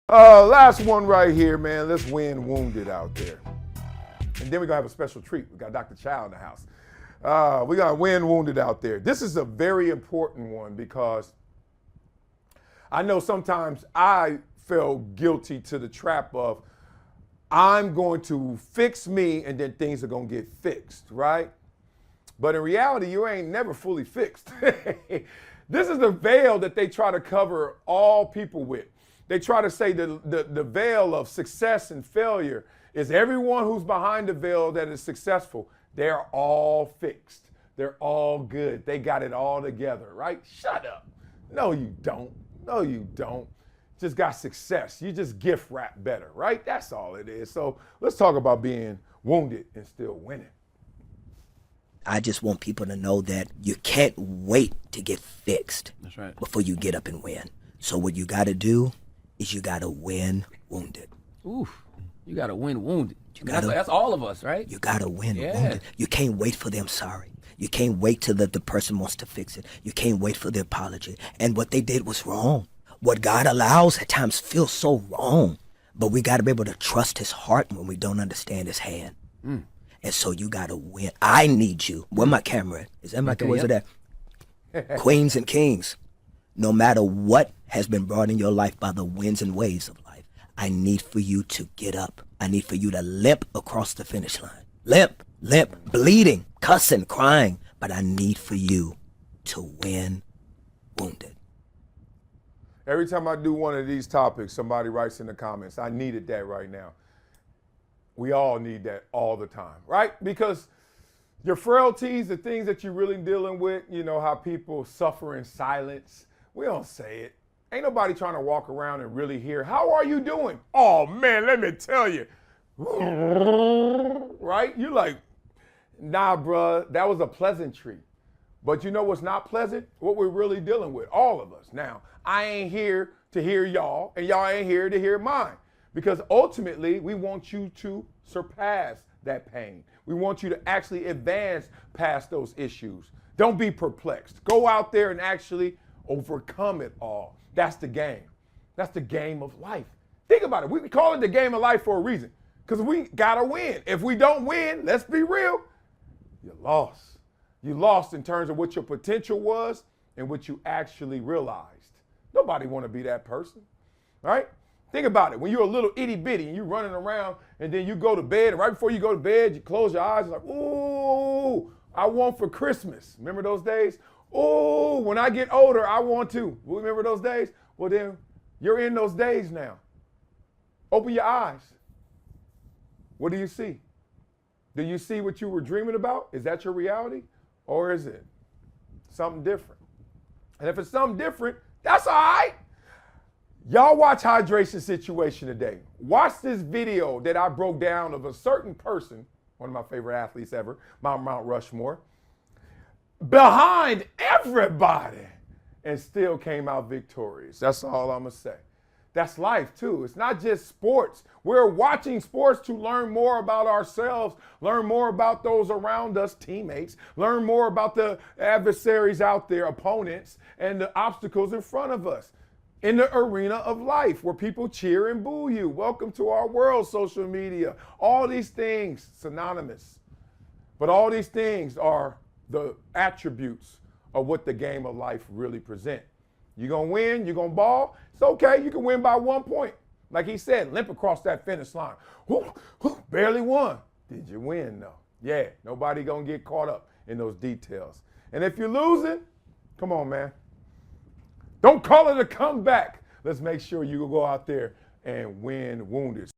Last one right here, man. Let's win wounded out there. And then we're going to have a special treat. We got Dr. Chow in the house. We got win wounded out there. This is a very important one because I know sometimes I fell guilty to the trap of I'm going to fix me and then things are going to get fixed, right? But in reality, you ain't never fully fixed. This is the veil that they try to cover all people with. They try to say the veil of success and failure is everyone who's behind the veil that is successful. They're all fixed. They're all good. They got it all together, right? Shut up. No, you don't. No, you don't. Just got success. You just gift wrap better, right? That's all it is. So let's talk about being wounded and still winning. I just want people to know that you can't wait to get fixed. That's right. Before you get up and win. So what you got to do is you got to win wounded. Oof. You got to win wounded. Gotta, that's all of us, right? You got to win wounded. You can't wait for the I'm sorry. You can't wait till the person wants to fix it. You can't wait for the apology. And what they did was wrong. What God allows at times feels so wrong. But we got to be able to trust his heart when we don't understand his hand. Mm. And so you got to win. I need you. Where my camera at? Is that my camera? Where's it at? Queens and kings. No matter what has been brought in your life by the winds and waves of life, I need for you to get up. I need for you to limp across the finish line. Limp, bleeding, cussing, crying. But I need for you to win wounded. Every time I do one of these topics, somebody writes in the comments, I needed that right now. We all need that all the time, right? Because your frailties, the things that you're really dealing with, you know, how people suffer in silence. We don't say it. Ain't nobody trying to walk around and really hear, how are you doing? Oh, man, let me tell you. Right? You're like, nah, bruh, that was a pleasantry. But you know what's not pleasant? What we're really dealing with, all of us. Now, I ain't here to hear y'all, and y'all ain't here to hear mine. Because ultimately, we want you to surpass that pain. We want you to actually advance past those issues. Don't be perplexed. Go out there and actually overcome it all. That's the game. That's the game of life. Think about it. We call it the game of life for a reason. Because we got to win. If we don't win, let's be real, you lost. You lost in terms of what your potential was and what you actually realized. Nobody want to be that person, right? Think about it. When you're a little itty bitty and you're running around and then you go to bed, and right before you go to bed, you close your eyes, you're like, ooh, I want for Christmas. Remember those days? Ooh, when I get older, I want to. Remember those days? Well, then you're in those days now. Open your eyes. What do you see? Do you see what you were dreaming about? Is that your reality? Or is it something different? And if it's something different, that's all right. Y'all watch hydration situation today. Watch this video that I broke down of a certain person, one of my favorite athletes ever, Mount Rushmore, behind everybody and still came out victorious. That's all I'm going to say. That's life too. It's not just sports. We're watching sports to learn more about ourselves, learn more about those around us, teammates, learn more about the adversaries out there, opponents, and the obstacles in front of us. In the arena of life where people cheer and boo you. Welcome to our world, social media. All these things, synonymous. But all these things are the attributes of what the game of life really present. You're going to win, you're going to ball. It's okay, you can win by 1 point. Like he said, limp across that finish line. Barely won. Did you win though? Yeah, nobody going to get caught up in those details. And if you're losing, come on, man. Don't call it a comeback. Let's make sure you go out there and win wounded.